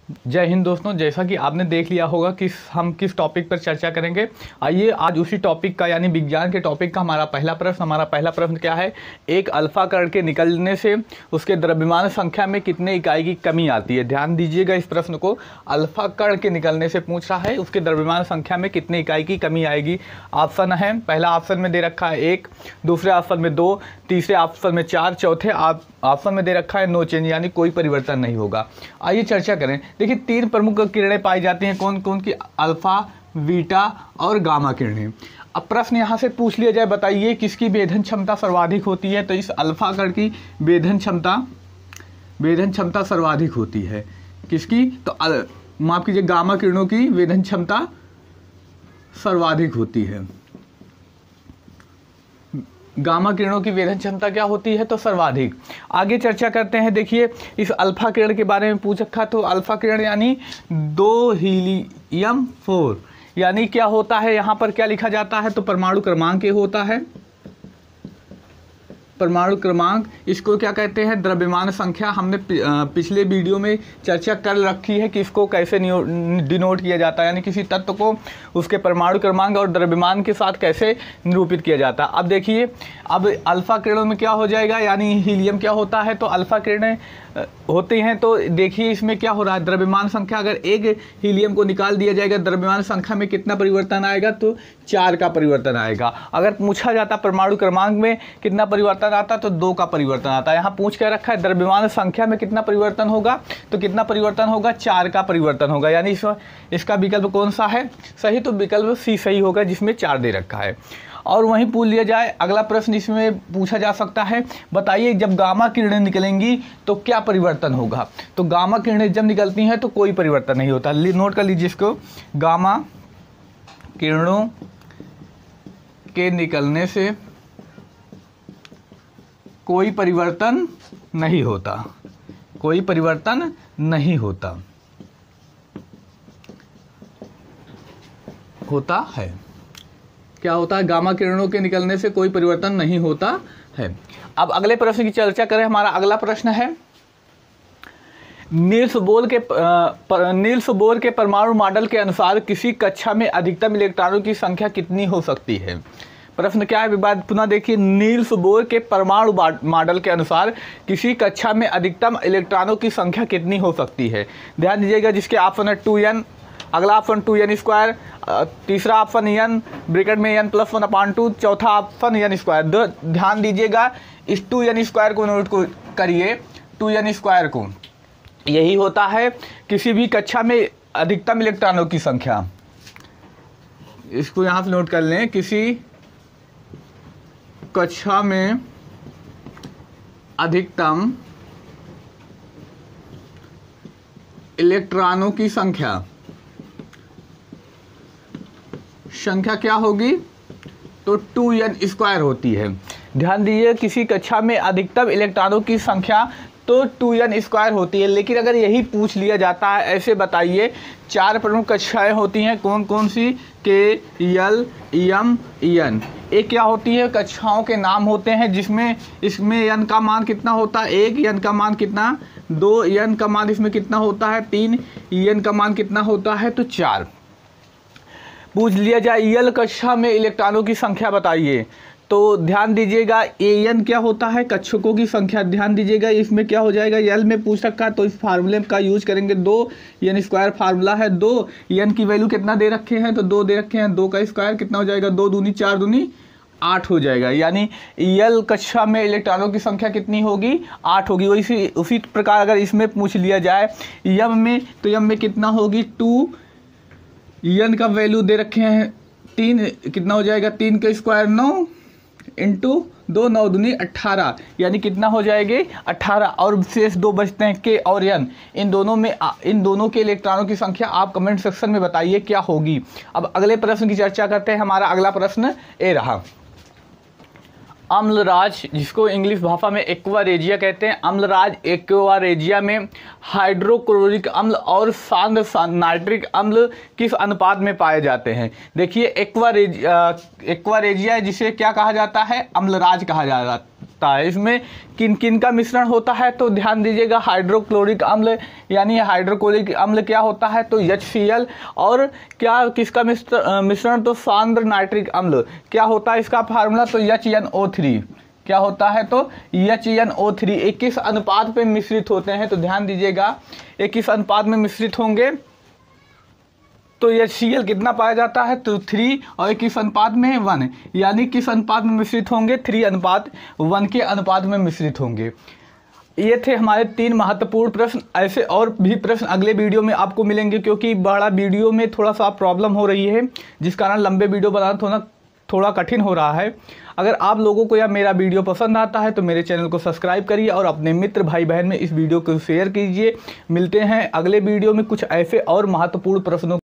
जय हिंद दोस्तों, जैसा कि आपने देख लिया होगा कि हम किस टॉपिक पर चर्चा करेंगे। आइए आज उसी टॉपिक का यानी विज्ञान के टॉपिक का हमारा पहला प्रश्न क्या है। एक अल्फा कण के निकलने से उसके द्रव्यमान संख्या में कितने इकाई की कमी आती है। ध्यान दीजिएगा इस प्रश्न को, अल्फा कण के निकलने से पूछ रहा है उसके द्रव्यमान संख्या में कितने इकाई की कमी आएगी। ऑप्शन है, पहला ऑप्शन में दे रखा है 1, दूसरे ऑप्शन में 2, तीसरे ऑप्शन में 4, चौथे ऑप्शन में दे रखा है नो चेंज यानी कोई परिवर्तन नहीं होगा। आइए चर्चा करें। देखिए 3 प्रमुख किरणें पाई जाती हैं, कौन कौन की, अल्फा, बीटा और गामा किरणें। अब प्रश्न यहाँ से पूछ लिया जाए, बताइए किसकी वेधन क्षमता सर्वाधिक होती है। तो इस अल्फा कण की वेधन क्षमता सर्वाधिक होती है। किसकी? तो माफ कीजिए, गामा किरणों की वेधन क्षमता सर्वाधिक होती है। गामा किरणों की वेधन क्षमता क्या होती है? तो सर्वाधिक। आगे चर्चा करते हैं। देखिए इस अल्फा किरण के बारे में पूछ रखा, तो अल्फा किरण यानी 2 हीलियम 4 यानी क्या होता है, यहाँ पर क्या लिखा जाता है, तो परमाणु क्रमांक ये होता है। परमाणु क्रमांक, इसको क्या कहते हैं? द्रव्यमान संख्या। हमने पिछले वीडियो में चर्चा कर रखी है कि इसको कैसे डिनोट किया जाता है, यानी किसी तत्व को उसके परमाणु क्रमांक और द्रव्यमान के साथ कैसे निरूपित किया जाता है। अब देखिए, अब अल्फा किरणों में क्या हो जाएगा, यानी हीलियम क्या होता है, तो अल्फा किरणें होती हैं। तो देखिए इसमें क्या हो रहा है, द्रव्यमान संख्या, अगर एक हीलियम को निकाल दिया जाएगा द्रव्यमान संख्या में कितना परिवर्तन आएगा, तो 4 का परिवर्तन आएगा। अगर पूछा जाता परमाणु क्रमांक में कितना परिवर्तन आता, तो 2 का परिवर्तन आता है। यहाँ पूछ के रखा है द्रव्यमान संख्या में कितना परिवर्तन होगा, तो कितना परिवर्तन होगा, 4 का परिवर्तन होगा। यानी इसका विकल्प कौन सा है सही, तो विकल्प सी सही होगा जिसमें 4 दे रखा है। और वहीं पूछ लिया जाए अगला प्रश्न, इसमें पूछा जा सकता है, बताइए जब गामा किरणें निकलेंगी तो क्या परिवर्तन होगा। तो गामा किरणें जब निकलती हैं तो कोई परिवर्तन नहीं होता। नोट कर लीजिए इसको, गामा किरणों के निकलने से कोई परिवर्तन नहीं होता, कोई परिवर्तन नहीं होता है। क्या होता है? गामा किरणों के निकलने से कोई परिवर्तन नहीं होता है। अब अगले प्रश्न की चर्चा करें। हमारा अगला प्रश्न है, नील्स बोर के परमाणु मॉडल के अनुसार किसी कक्षा में अधिकतम इलेक्ट्रॉनों की संख्या कितनी हो सकती है। प्रश्न क्या है, विवाद पुनः देखिए, नील्स बोर के परमाणु मॉडल के अनुसार किसी कक्षा में अधिकतम इलेक्ट्रॉनों की संख्या कितनी हो सकती है। ध्यान दीजिएगा, जिसके ऑप्शन है 2n, अगला ऑप्शन 2n², तीसरा ऑप्शन n ब्रैकेट में n+1/2, चौथा ऑप्शन n²। ध्यान दीजिएगा, इस 2n² को नोट करिए, 2n² को, यही होता है किसी भी कक्षा में अधिकतम इलेक्ट्रॉनों की संख्या। इसको यहाँ से नोट कर लें, किसी कक्षा में अधिकतम इलेक्ट्रॉनों की संख्या क्या होगी, तो 2n² होती है। ध्यान दीजिए, किसी कक्षा में अधिकतम इलेक्ट्रॉनों की संख्या तो 2n² होती है। लेकिन अगर यही पूछ लिया जाता है, ऐसे बताइए 4 प्रमुख कक्षाएं होती हैं, कौन कौन सी, K, L, M, N। एक क्या होती है, कक्षाओं के नाम होते हैं, जिसमें इसमें n का मान कितना होता है, 1, n का मान कितना, 2, n का मान इसमें कितना होता है, 3, n का मान कितना होता है, तो 4। पूछ लिया जाए यल कक्षा में इलेक्ट्रॉनों की संख्या बताइए, तो ध्यान दीजिएगा an क्या होता है, कक्षकों की संख्या। ध्यान दीजिएगा इसमें क्या हो जाएगा, यल में पूछ रखा है तो इस फार्मूले का यूज करेंगे, 2n² फार्मूला है। 2 n की वैल्यू कितना दे रखे हैं, तो 2 दे रखे हैं, 2 का स्क्वायर कितना हो जाएगा, 2 दूनी 4 दूनी 8 हो जाएगा। यानी यल कक्षा में इलेक्ट्रॉनों की संख्या कितनी होगी, 8 होगी। उसी प्रकार अगर इसमें पूछ लिया जाए यम में, तो यम में कितना होगी, 2 n का वैल्यू दे रखे हैं 3, कितना हो जाएगा, 3 का स्क्वायर 9 इंटू 2, 9 दूनी 18, यानी कितना हो जाएंगे 18। और शेष 2 बचते हैं K और N। इन दोनों के इलेक्ट्रॉनों की संख्या आप कमेंट सेक्शन में बताइए क्या होगी। अब अगले प्रश्न की चर्चा करते हैं। हमारा अगला प्रश्न ए रहा, अम्लराज, जिसको इंग्लिश भाषा में एक्वारेजिया कहते हैं। अम्लराज एक्वारेजिया में हाइड्रोक्लोरिक अम्ल और सांद्र नाइट्रिक अम्ल किस अनुपात में पाए जाते हैं। देखिए एक्वारेजिया जिसे क्या कहा जाता है, अम्लराज कहा जाता है। पहुंचता है। इसमें किन किन का मिश्रण होता है तो ध्यान दीजिएगा, हाइड्रोक्लोरिक अम्ल यानी हाइड्रोक्लोरिक अम्ल क्या होता है तो HCl, और क्या किसका मिश्रण तो सांद्र नाइट्रिक अम्ल क्या होता है इसका फार्मूला तो HNO3 क्या होता है तो HNO3। ये किस अनुपात पे मिश्रित होते हैं तो ध्यान दीजिएगा, ये किस अनुपात में मिश्रित होंगे तो HCl कितना पाया जाता है तो 3, और किस अनुपात में 1, यानी किस अनुपात में मिश्रित होंगे 3:1 के अनुपात में मिश्रित होंगे। ये थे हमारे 3 महत्वपूर्ण प्रश्न। ऐसे और भी प्रश्न अगले वीडियो में आपको मिलेंगे, क्योंकि बड़ा वीडियो में थोड़ा सा प्रॉब्लम हो रही है, जिस कारण लंबे वीडियो बनाना थोड़ा कठिन हो रहा है। अगर आप लोगों को यह मेरा वीडियो पसंद आता है तो मेरे चैनल को सब्सक्राइब करिए और अपने मित्र भाई बहन में इस वीडियो को शेयर कीजिए। मिलते हैं अगले वीडियो में कुछ ऐसे और महत्वपूर्ण प्रश्नों